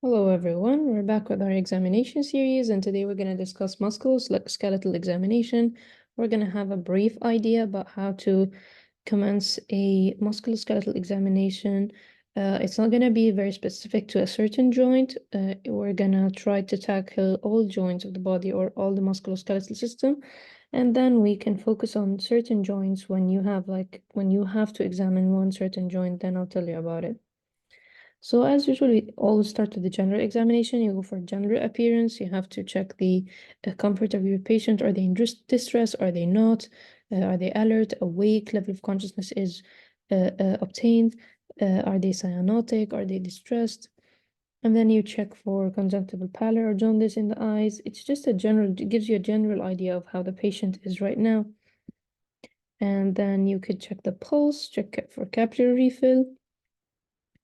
Hello everyone, we're back with our examination series and today we're going to discuss musculoskeletal examination. We're going to have a brief idea about how to commence a musculoskeletal examination. It's not going to be very specific to a certain joint. We're going to try to tackle all joints of the body or all the musculoskeletal system, and then we can focus on certain joints when you have to examine one certain joint, then I'll tell you about it. So as usual, we always start with the general examination. You go for general appearance. You have to check the comfort of your patient. Are they in distress? Are they not? Are they alert, awake? Level of consciousness is obtained. Are they cyanotic? Are they distressed? And then you check for conjunctival pallor or jaundice in the eyes. It's just it gives you a general idea of how the patient is right now. And then you could check the pulse, check for capillary refill.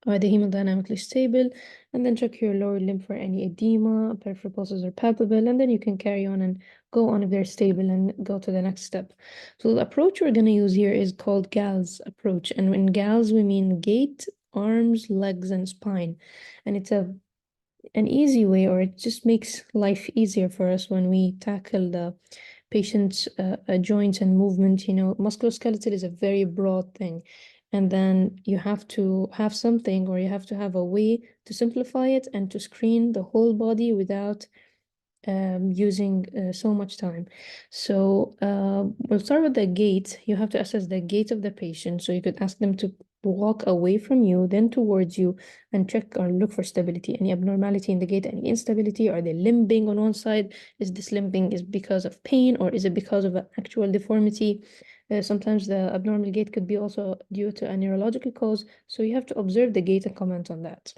Are they hemodynamically stable? And then check your lower limb for any edema, peripheral pulses are palpable, and then you can carry on and go on if they're stable and go to the next step. So the approach we're going to use here is called GALS approach. And in GALS, we mean gait, arms, legs, and spine. And it's an easy way, or it just makes life easier for us when we tackle the patient's joints and movement. You know, musculoskeletal is a very broad thing. And then you have to have something, or you have to have a way to simplify it and to screen the whole body without using so much time. So we'll start with the gait. You have to assess the gait of the patient. So you could ask them to walk away from you, then towards you, and check or look for stability. Any abnormality in the gait, any instability? Are they limping on one side? Is this limping is because of pain, or is it because of an actual deformity? Sometimes the abnormal gait could be also due to a neurological cause. So you have to observe the gait and comment on that.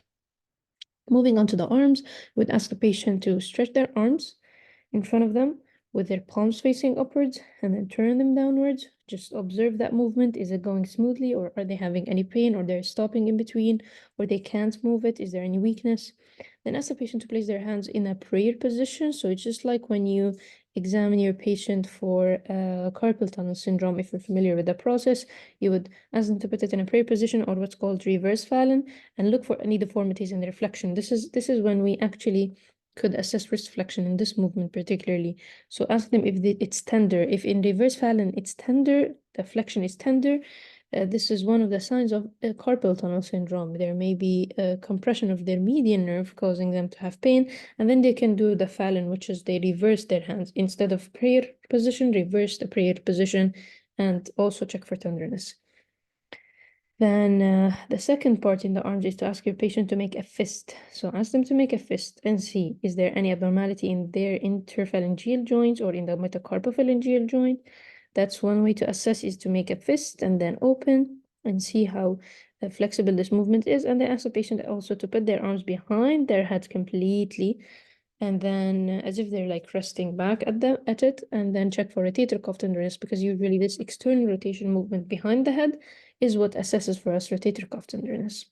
Moving on to the arms, we'd ask the patient to stretch their arms in front of them with their palms facing upwards and then turn them downwards. Just observe that movement. Is it going smoothly, or are they having any pain, or they're stopping in between, or they can't move it? Is there any weakness? Then ask the patient to place their hands in a prayer position. So it's just like when you examine your patient for carpal tunnel syndrome. If you're familiar with the process, you would ask them to put it in a prayer position, or what's called reverse Fallon, and look for any deformities in the reflection. This is when we actually could assess wrist flexion in this movement particularly. So ask them if it's tender. If in reverse Fallon it's tender, the flexion is tender, this is one of the signs of carpal tunnel syndrome. There may be a compression of their median nerve causing them to have pain, and then they can do the Fallon, which is they reverse their hands. Instead of prayer position, reverse the prayer position, and also check for tenderness. Then the second part in the arms is to ask your patient to make a fist. So ask them to make a fist and see, is there any abnormality in their interphalangeal joints or in the metacarpophalangeal joint? That's one way to assess, is to make a fist and then open and see how flexible this movement is. And then ask the patient also to put their arms behind their head completely, and then as if they're like resting back at it, and then check for rotator cuff tenderness, because usually this external rotation movement behind the head is what assesses for us rotator cuff tenderness.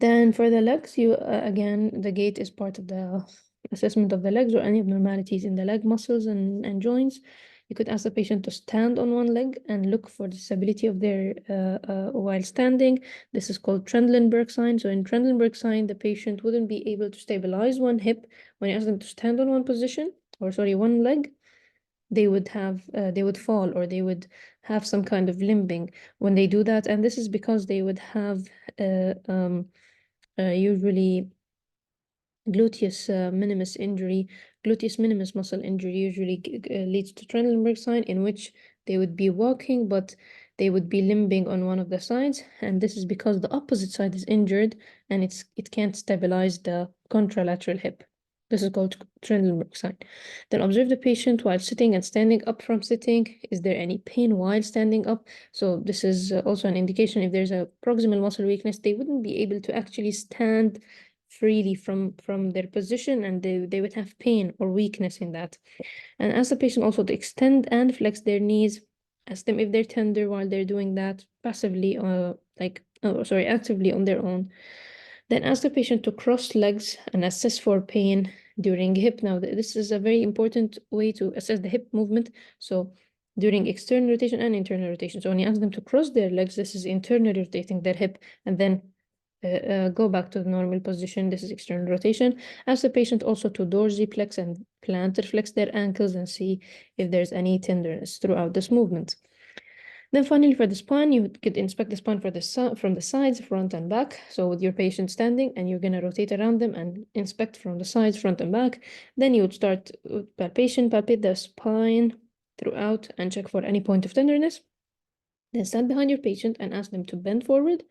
Then for the legs, you again, the gait is part of the assessment of the legs or any abnormalities in the leg muscles and joints. You could ask the patient to stand on one leg and look for the stability of their while standing. This is called Trendelenburg sign. So in Trendelenburg sign, the patient wouldn't be able to stabilize one hip. When you ask them to stand on one position, or sorry, one leg, they would fall, or they would have some kind of limping when they do that. And this is because they would have usually gluteus minimus injury. Gluteus minimus muscle injury usually leads to Trendelenburg sign, in which they would be walking, but they would be limping on one of the sides. And this is because the opposite side is injured and it can't stabilize the contralateral hip. This is called Trendelenburg sign. Then observe the patient while sitting and standing up from sitting. Is there any pain while standing up? So this is also an indication if there's a proximal muscle weakness, they wouldn't be able to actually stand freely from their position, and they would have pain or weakness in that. And ask the patient also to extend and flex their knees. Ask them if they're tender while they're doing that passively, actively on their own. Then ask the patient to cross legs and assess for pain during hip. Now, this is a very important way to assess the hip movement. So during external rotation and internal rotation. So when you ask them to cross their legs, this is internally rotating their hip, and then go back to the normal position. This is external rotation. Ask the patient also to dorsiflex and plantar flex their ankles and see if there's any tenderness throughout this movement. Then finally, for the spine, you could inspect the spine from the sides, front and back. So with your patient standing, and you're going to rotate around them and inspect from the sides, front and back. Then you would start with palpation, palpate the spine throughout and check for any point of tenderness. Then stand behind your patient and ask them to bend forward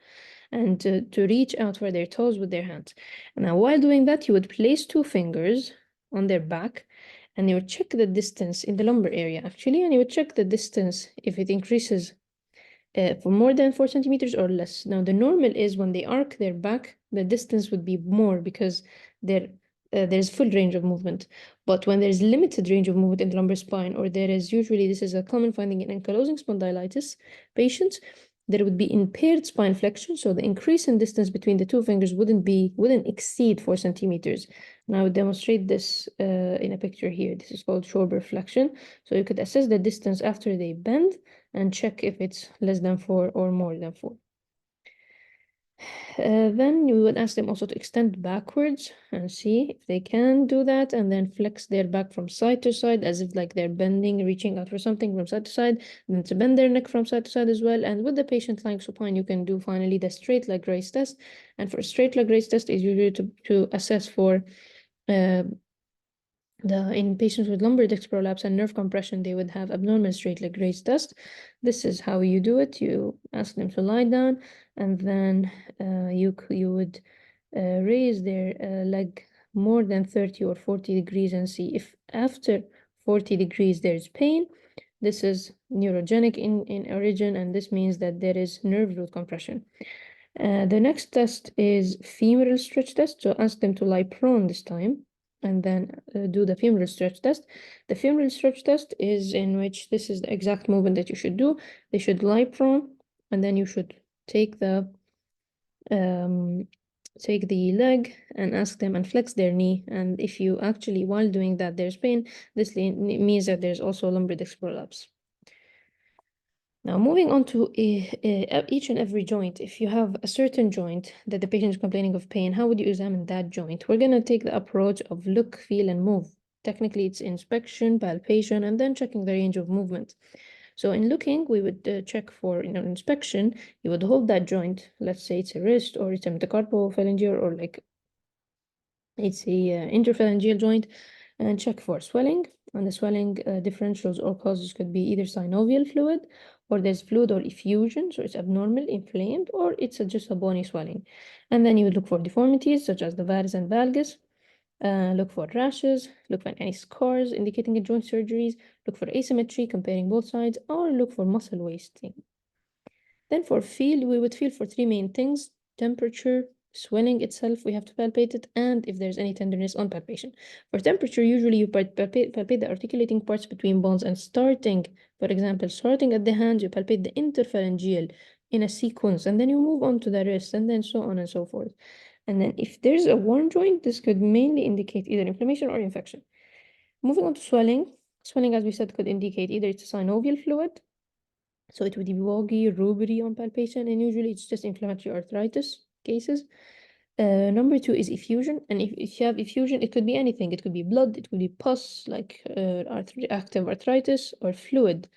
and to reach out for their toes with their hands. And now, while doing that, you would place 2 fingers on their back and you would check the distance in the lumbar area, actually, and you would check the distance if it increases for more than 4 centimeters or less. Now, the normal is when they arc their back, the distance would be more because there's full range of movement. But when there's limited range of movement in the lumbar spine, or there is usually, this is a common finding in ankylosing spondylitis patients, there would be impaired spine flexion. So the increase in distance between the 2 fingers wouldn't exceed 4 centimeters. And I would demonstrate this in a picture here. This is called Schober flexion. So you could assess the distance after they bend and check if it's less than 4 or more than 4. Then you would ask them also to extend backwards and see if they can do that, and then flex their back from side to side as if like they're bending, reaching out for something from side to side, then to bend their neck from side to side as well. And with the patient lying supine, you can do finally the straight leg raise test. And for straight leg raise test is usually to assess for in patients with lumbar disc prolapse and nerve compression, they would have abnormal straight leg raise test. This is how you do it. You ask them to lie down, and then you would raise their leg more than 30 or 40 degrees and see if after 40 degrees there's pain. This is neurogenic in origin, and this means that there is nerve root compression. The next test is femoral stretch test. So ask them to lie prone this time, and then do the femoral stretch test. The femoral stretch test is in which this is the exact movement that you should do. They should lie prone, and then you should take the leg and ask them and flex their knee. And if you actually, while doing that, there's pain, this means that there's also lumbar disc prolapse. Now, moving on to each and every joint, if you have a certain joint that the patient is complaining of pain, how would you examine that joint? We're going to take the approach of look, feel, and move. Technically, it's inspection, palpation, and then checking the range of movement. So in looking, we would check for, inspection, you would hold that joint. Let's say it's a wrist, or it's a metacarpophalangeal, or like it's a interphalangeal joint, and check for swelling. And the swelling differentials or causes could be either synovial fluid, or there's fluid or effusion, so it's abnormal, inflamed, or it's just a bony swelling. And then you would look for deformities such as the varus and valgus, look for rashes, look for any scars indicating a joint surgeries, look for asymmetry, comparing both sides, or look for muscle wasting. Then for feel, we would feel for 3 main things: temperature, swelling itself, we have to palpate it, and if there's any tenderness on palpation. For temperature, usually you palpate the articulating parts between bones, and starting, for example, starting at the hand, you palpate the interphalangeal in a sequence, and then you move on to the wrist, and then so on and so forth. And then if there's a worn joint, this could mainly indicate either inflammation or infection. Moving on to swelling. Swelling, as we said, could indicate either it's a synovial fluid, so it would be woggy, rubbery on palpation, and usually it's just inflammatory arthritis cases. Number 2 is effusion, and if you have effusion, it could be anything. It could be blood, it could be pus, like active arthritis, or fluid,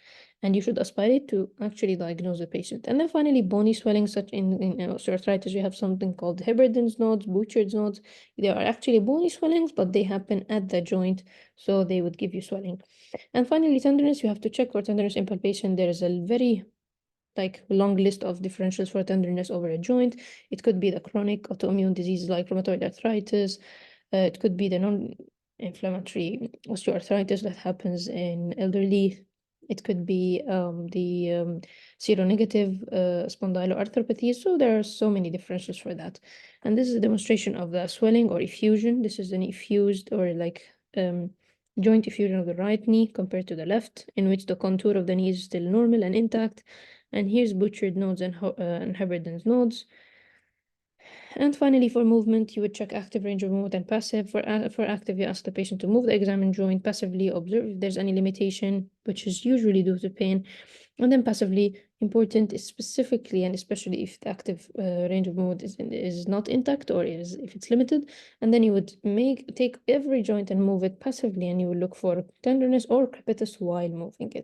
and you should aspirate to actually diagnose the patient. And then finally, bony swelling, such in osteoarthritis, we have something called Heberden's nodes, Bouchard's nodes. They are actually bony swellings, but they happen at the joint, so they would give you swelling. And finally, tenderness, you have to check for tenderness in palpation. There is a very long list of differentials for tenderness over a joint. It could be the chronic autoimmune diseases like rheumatoid arthritis. It could be the non-inflammatory osteoarthritis that happens in elderly. It could be the seronegative spondyloarthropathy. So there are so many differentials for that. And this is a demonstration of the swelling or effusion. This is an effused or joint effusion of the right knee compared to the left, in which the contour of the knee is still normal and intact. And here's Bouchard nodes and Heberden's nodes. And finally, for movement, you would check active range of movement and passive. For active, you ask the patient to move the examined joint. Passively observe if there's any limitation, which is usually due to pain. And then passively, important is specifically and especially if the active range of movement is not intact or if it's limited, and then you would take every joint and move it passively, and you would look for tenderness or crepitus while moving it.